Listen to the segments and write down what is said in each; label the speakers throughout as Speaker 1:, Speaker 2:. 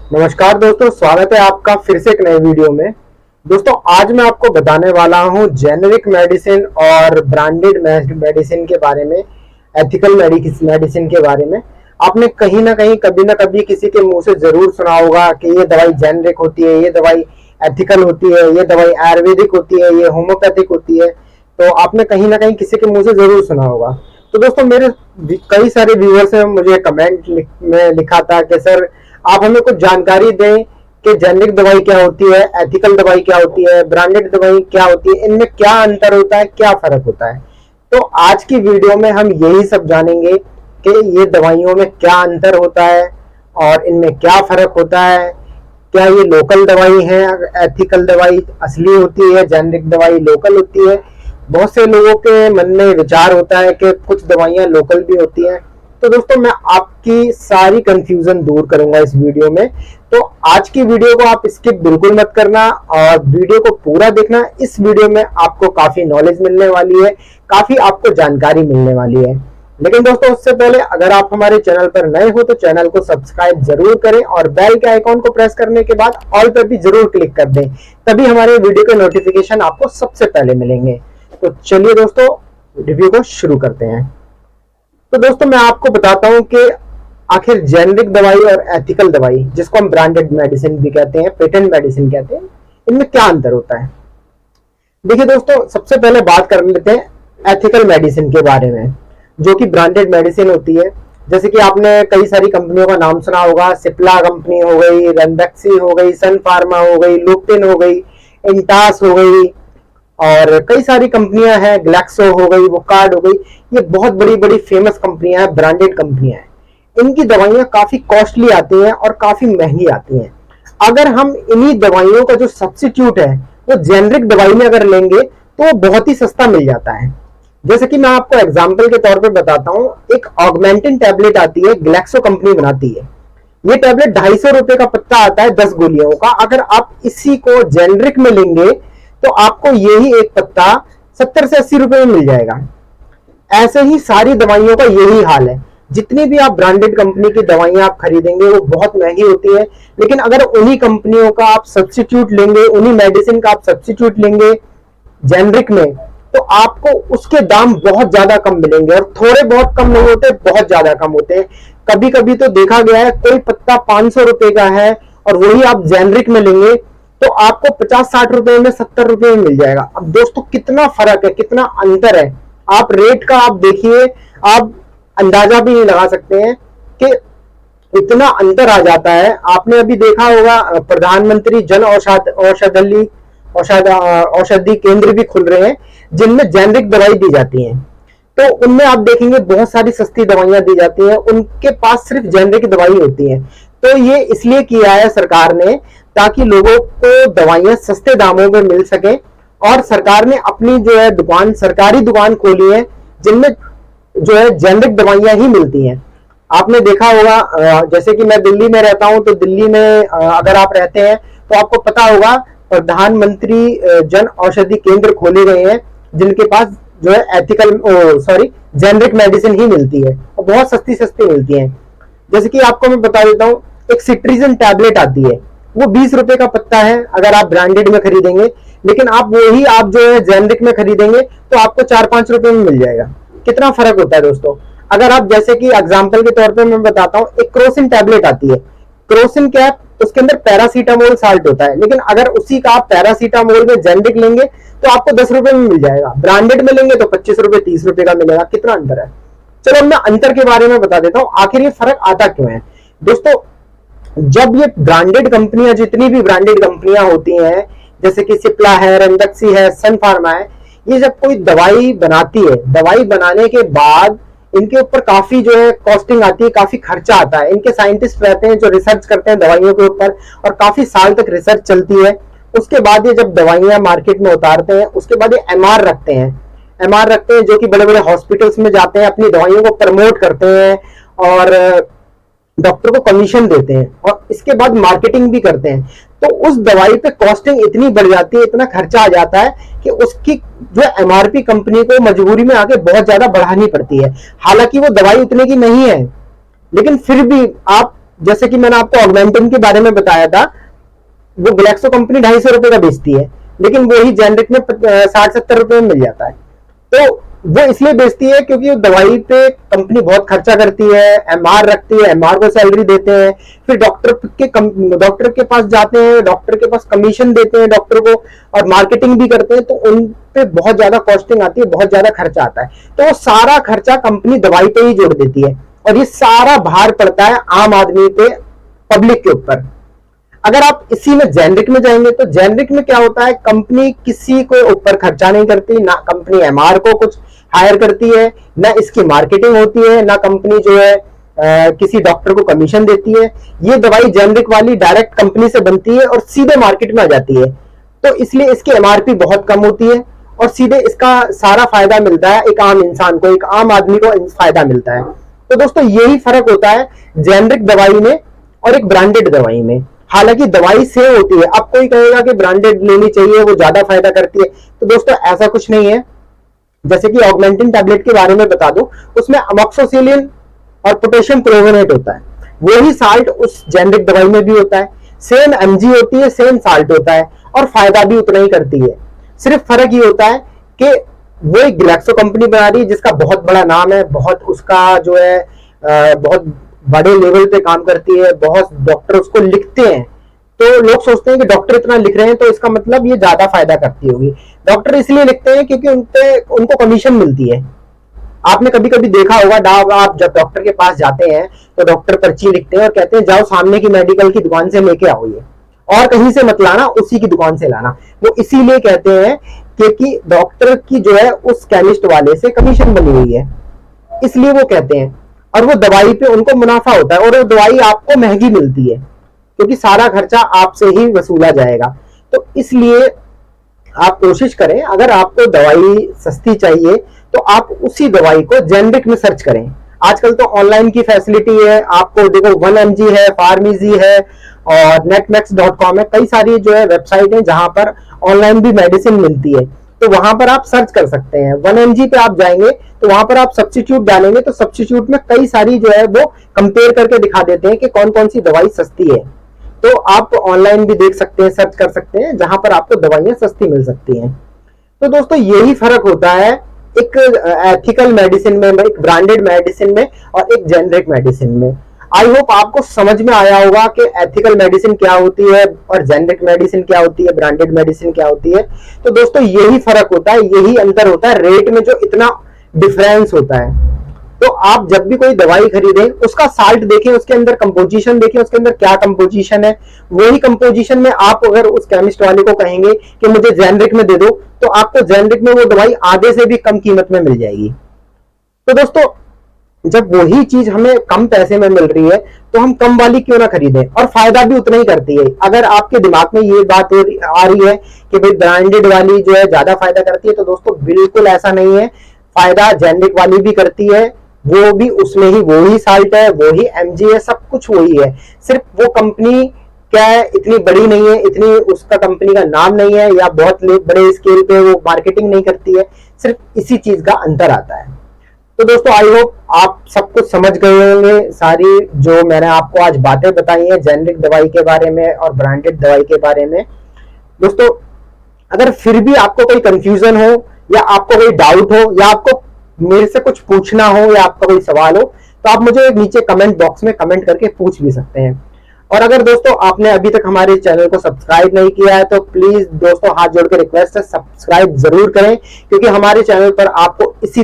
Speaker 1: नमस्कार दोस्तों, स्वागत है आपका फिर से एक नए वीडियो में। दोस्तों आज मैं आपको बताने वाला हूं जेनेरिक मेडिसिन और ब्रांडेड मेडिसिन के बारे में, एथिकल मेडिसिन के बारे में। आपने कहीं ना कहीं कभी ना कभी किसी के मुंह से जरूर सुना होगा कि ये दवाई जेनेरिक होती है, ये दवाई एथिकल होती है, ये दवाई आयुर्वेदिक होती है, ये होम्योपैथिक होती है। तो आपने कहीं ना कहीं किसी के मुंह से जरूर सुना होगा। तो दोस्तों मेरे कई सारे व्यूअर्स ने मुझे कमेंट में लिखा था कि सर आप हमें कुछ जानकारी दें कि जेनेरिक दवाई क्या होती है, एथिकल दवाई क्या होती है, ब्रांडेड दवाई क्या होती है, इनमें क्या अंतर होता है, क्या फर्क होता है। तो आज की वीडियो में हम यही सब जानेंगे कि ये दवाइयों में क्या अंतर होता है और इनमें क्या फर्क होता है। क्या ये लोकल दवाई है, एथिकल दवाई असली होती है, जेनेरिक दवाई लोकल होती है। बहुत से लोगों के मन में विचार होता है कि कुछ दवाइयां लोकल भी होती हैं। तो दोस्तों मैं आपकी सारी कंफ्यूजन दूर करूंगा इस वीडियो में। तो आज की वीडियो को आप स्किप बिल्कुल मत करना और वीडियो को पूरा देखना। इस वीडियो में आपको काफी नॉलेज मिलने वाली है, काफी आपको जानकारी मिलने वाली है। लेकिन दोस्तों उससे पहले अगर आप हमारे चैनल पर नए हो तो चैनल को सब्सक्राइब जरूर करें और बेल के आइकॉन को प्रेस करने के बाद ऑल पर भी जरूर क्लिक कर दें, तभी हमारे वीडियो के नोटिफिकेशन आपको सबसे पहले मिलेंगे। तो चलिए दोस्तों रिव्यू को शुरू करते हैं। तो दोस्तों मैं आपको बताता हूं कि आखिर जेनेरिक दवाई और एथिकल दवाई, जिसको हम ब्रांडेड मेडिसिन भी कहते हैं, पेटेंट मेडिसिन कहते हैं, इनमें क्या अंतर होता है। देखिए दोस्तों सबसे पहले बात कर लेते हैं एथिकल मेडिसिन के बारे में, जो कि ब्रांडेड मेडिसिन होती है। जैसे कि आपने कई सारी कंपनियों का नाम सुना होगा, सिप्ला कंपनी हो गई, रेमडेक्सी हो गई, सन फार्मा हो गई, लुपिन हो गई, इंटास हो गई और कई सारी कंपनियां हैं, ग्लैक्सो हो गई, वोकार्ड हो गई। ये बहुत बड़ी बड़ी फेमस कंपनियां हैं, ब्रांडेड कंपनियां हैं। इनकी दवाइयां काफी कॉस्टली आती हैं और काफी महंगी आती हैं। अगर हम इन्हीं दवाइयों का जो सब्स्टिट्यूट है वो जेनेरिक दवाई में अगर लेंगे तो वो बहुत ही सस्ता मिल जाता है। जैसे कि मैं आपको एग्जाम्पल के तौर पर बताता हूँ, एक ऑगमेंटिन टैबलेट आती है, ग्लैक्सो कंपनी बनाती है। ये टैबलेट 250 रुपए का पत्ता आता है 10 गोलियों का। अगर आप इसी को जेनेरिक में लेंगे तो आपको यही एक पत्ता 70 से 80 रुपए में मिल जाएगा। ऐसे ही सारी दवाइयों का यही हाल है। जितनी भी आप ब्रांडेड कंपनी की दवाइयां आप खरीदेंगे वो बहुत महंगी होती है, लेकिन अगर उन्हीं कंपनियों का आप सब्स्टिट्यूट लेंगे, उन्हीं मेडिसिन का आप सब्स्टिट्यूट लेंगे जेनेरिक में, तो आपको उसके दाम बहुत ज्यादा कम मिलेंगे। और थोड़े बहुत कम नहीं होते, बहुत ज्यादा कम होते हैं। कभी कभी तो देखा गया है कोई पत्ता 500 रुपए का है और वही आप जेनेरिक में लेंगे तो आपको 50-60 रुपए में, 70 रुपए में मिल जाएगा। अब दोस्तों कितना फर्क है, कितना अंतर है। आप रेट का आप देखिए, आप अंदाजा भी नहीं लगा सकते हैं कि इतना अंतर आ जाता है। आपने अभी देखा होगा प्रधानमंत्री जन औषधि केंद्र भी खुल रहे हैं जिनमें जेनेरिक दवाई दी जाती है। तो उनमें आप देखेंगे बहुत सारी सस्ती दवाइयां दी जाती हैं, उनके पास सिर्फ जेनेरिक दवाई होती है। तो ये इसलिए किया है सरकार ने ताकि लोगों को दवाइयां सस्ते दामों में मिल सके। और सरकार ने अपनी जो है दुकान, सरकारी दुकान खोली है जिनमें जो है जेनेरिक दवाइयां ही मिलती हैं। आपने देखा होगा, जैसे कि मैं दिल्ली में रहता हूं, तो दिल्ली में अगर आप रहते हैं तो आपको पता होगा प्रधानमंत्री जन औषधि केंद्र खोले गए हैं जिनके पास जो है जेनेरिक मेडिसिन ही मिलती है और बहुत सस्ती सस्ती मिलती है। जैसे कि आपको मैं बता देता हूँ, एक सिट्रीजन टैबलेट आती है, वो 20 रुपए का पत्ता है अगर आप ब्रांडेड में खरीदेंगे, लेकिन आप जो है जेनेरिक में खरीदेंगे तो आपको 4-5 रुपए में मिल जाएगा। कितना फर्क होता है दोस्तों। अगर आप जैसे कि एग्जांपल के तौर पे मैं बताता हूँ, एक क्रोसिन टैबलेट आती है। क्रोसिन क्या है, उसके अंदर पैरासीटामोल साल्ट होता है, लेकिन अगर उसी का आप पैरासीटामोल में जेनेरिक लेंगे तो आपको 10 रुपए में मिल जाएगा। ब्रांडेड में लेंगे तो 25 रुपए 30 रुपए का मिलेगा। कितना अंतर है। चलो मैं अंतर के बारे में बता देता हूँ, आखिर ये फर्क आता क्यों है। दोस्तों जब ये ब्रांडेड कंपनियां, जितनी भी ब्रांडेड कंपनियां होती हैं, जैसे कि सिप्ला है, रेमडेक्सी है, सन फार्मा है, ये जब कोई दवाई बनाती है, दवाई बनाने के बाद इनके ऊपर काफी जो है कॉस्टिंग आती है, काफी खर्चा आता है। इनके साइंटिस्ट रहते हैं जो रिसर्च करते हैं दवाइयों के ऊपर और काफी साल तक रिसर्च चलती है। उसके बाद ये जब दवाइयां मार्केट में उतारते हैं, उसके बाद ये एमआर रखते हैं। एमआर रखते हैं जो कि बड़े बड़े हॉस्पिटल्स में जाते हैं, अपनी दवाइयों को प्रमोट करते हैं और डॉक्टर को कमीशन देते हैं और इसके बाद मार्केटिंग भी करते हैं। तो उस दवाई पे कॉस्टिंग इतनी बढ़ जाती है, इतना खर्चा आ जाता है कि उसकी जो एमआरपी कंपनी को मजबूरी में आके बहुत ज्यादा बढ़ानी पड़ती है। हालांकि वो दवाई उतने की नहीं है, लेकिन फिर भी आप जैसे कि मैंने आपको ऑगमेंटिन के बारे में बताया था, वो ग्लैक्सो कंपनी 250 रुपए का बेचती है, लेकिन वही जेनरिक में 60-70 रुपए में मिल जाता है। तो वो इसलिए बेचती है क्योंकि दवाई पे कंपनी बहुत खर्चा करती है, एमआर रखती है, एमआर को सैलरी देते हैं, फिर डॉक्टर के पास जाते हैं, डॉक्टर के पास कमीशन देते हैं डॉक्टर को, और मार्केटिंग भी करते हैं, तो उन पे बहुत ज्यादा कॉस्टिंग आती है, बहुत ज्यादा खर्चा आता है। तो वो सारा खर्चा कंपनी दवाई पे ही जोड़ देती है, और ये सारा भार पड़ता है आम आदमी पे, पब्लिक के ऊपर। अगर आप इसी में जेनरिक में जाएंगे तो जेनरिक में क्या होता है, कंपनी किसी को ऊपर खर्चा नहीं करती, ना कंपनी एमआर को कुछ हायर करती है, ना इसकी मार्केटिंग होती है, ना कंपनी जो है किसी डॉक्टर को कमीशन देती है। ये दवाई जेनरिक वाली डायरेक्ट कंपनी से बनती है और सीधे मार्केट में आ जाती है, तो इसलिए इसकी एमआरपी बहुत कम होती है और सीधे इसका सारा फायदा मिलता है एक आम इंसान को, एक आम आदमी को फायदा मिलता है। तो दोस्तों यही फर्क होता है जेनरिक दवाई में और एक ब्रांडेड दवाई में। हालांकि दवाई सेम होती है, अब कोई कहेगा कि ब्रांडेड लेनी चाहिए, वो ज्यादा फायदा करती है, तो दोस्तों ऐसा कुछ नहीं है। जैसे कि ऑगमेंटिन टैबलेट के बारे में बता दूं, उसमें अमोक्सिसिलिन और पोटेशियम क्लोरोनेट होता है, वही साल्ट उस जेनरिक दवाई में भी होता है, सेम एमजी होती है, सेम साल्ट होता है, और फायदा भी उतना ही करती है। सिर्फ फर्क ये होता है कि वो एक ग्लैक्सो कंपनी बना रही है जिसका बहुत बड़ा नाम है, बहुत उसका जो है बहुत बड़े लेवल पे काम करती है, बहुत डॉक्टर उसको लिखते हैं, तो लोग सोचते हैं कि डॉक्टर इतना लिख रहे हैं तो इसका मतलब ये ज्यादा फायदा करती होगी। डॉक्टर इसलिए लिखते हैं क्योंकि उनको कमीशन मिलती है। आपने कभी कभी देखा होगा, आप जब डॉक्टर के पास जाते हैं तो डॉक्टर पर्ची लिखते हैं और कहते हैं जाओ सामने की मेडिकल की दुकान से लेके आओ ये, और कहीं से मत लाना, उसी की दुकान से लाना। वो इसीलिए कहते हैं क्योंकि डॉक्टर की जो है उस केमिस्ट वाले से कमीशन बनी हुई है, इसलिए वो कहते हैं। और वो दवाई पे उनको मुनाफा होता है, और वो दवाई आपको महंगी मिलती है क्योंकि सारा खर्चा आपसे ही वसूला जाएगा। तो इसलिए आप कोशिश करें, अगर आपको दवाई सस्ती चाहिए तो आप उसी दवाई को जेनरिक में सर्च करें। आजकल तो ऑनलाइन की फैसिलिटी है, आपको देखो 1mg है, फार्मेसी है, और netmax.com है, कई सारी जो है वेबसाइट है जहां पर ऑनलाइन भी मेडिसिन मिलती है, तो वहां पर आप सर्च कर सकते हैं। 1mg पे आप जाएंगे तो वहां पर आप सब्स्टिट्यूट डालेंगे तो सब्स्टिट्यूट में कई सारी जो है वो कंपेयर करके दिखा देते हैं कि कौन कौन सी दवाई सस्ती है। तो आप ऑनलाइन भी देख सकते हैं, सर्च कर सकते हैं, जहां पर आपको दवाइयां सस्ती मिल सकती हैं। तो दोस्तों यही फर्क होता है एक एथिकल मेडिसिन में, एक ब्रांडेड मेडिसिन में और एक जेनरिक मेडिसिन में। आई होप आपको समझ में आया होगा कि एथिकल मेडिसिन क्या होती है और जेनरिक मेडिसिन क्या होती है, ब्रांडेड मेडिसिन क्या होती है। तो दोस्तों यही फर्क होता है, यही अंतर होता है, रेट में जो इतना डिफरेंस होता है। तो आप जब भी कोई दवाई खरीदें उसका साल्ट देखें, उसके अंदर कंपोजिशन देखें, उसके अंदर क्या कंपोजिशन है। वही कंपोजिशन में आप अगर उस केमिस्ट वाले को कहेंगे कि मुझे जेनरिक में दे दो, तो आपको जेनरिक में वो दवाई आधे से भी कम कीमत में मिल जाएगी। तो दोस्तों जब वही चीज हमें कम पैसे में मिल रही है तो हम कम वाली क्यों ना खरीदें, और फायदा भी उतना ही करती है। अगर आपके दिमाग में ये बात आ रही है कि भाई ब्रांडेड वाली जो है ज्यादा फायदा करती है, तो दोस्तों बिल्कुल ऐसा नहीं है। फायदा जेनरिक वाली भी करती है, वो भी उसमें ही वही साल्ट है, वही एमजी है, सब कुछ वही है। सिर्फ वो कंपनी क्या है, इतनी बड़ी नहीं है, इतनी उसका कंपनी का नाम नहीं है, या बहुत बड़े स्केल पे वो मार्केटिंग नहीं करती है, सिर्फ इसी चीज का अंतर आता है। तो दोस्तों आई होप आप सब कुछ समझ गए होंगे, सारी जो मैंने आपको आज बातें बताई हैं जेनरिक दवाई के बारे में और ब्रांडेड दवाई के बारे में। दोस्तों अगर फिर भी आपको कोई कंफ्यूजन हो, या आपको कोई डाउट हो, या आपको मेरे से कुछ पूछना हो, या आपका कोई सवाल हो, तो आप मुझे नीचे कमेंट बॉक्स में कमेंट करके पूछ भी सकते हैं। और अगर दोस्तों आपने अभी तक हमारे चैनल को सब्सक्राइब नहीं किया है तो प्लीज दोस्तों हाथ जोड़ के रिक्वेस्ट है, सब्सक्राइब जरूर करें, क्योंकि हमारे चैनल पर आपको इसी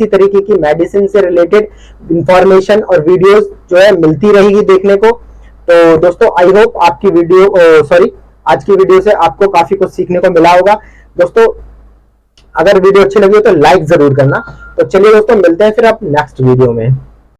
Speaker 1: तरीके की मेडिसिन से रिलेटेड इंफॉर्मेशन और वीडियोस जो है मिलती रहेगी देखने को। तो दोस्तों आई होप आपकी आज की वीडियो से आपको काफी कुछ सीखने को मिला होगा। दोस्तों अगर वीडियो अच्छी लगी हो तो लाइक जरूर करना। तो चलिए दोस्तों मिलते हैं फिर आप नेक्स्ट वीडियो में।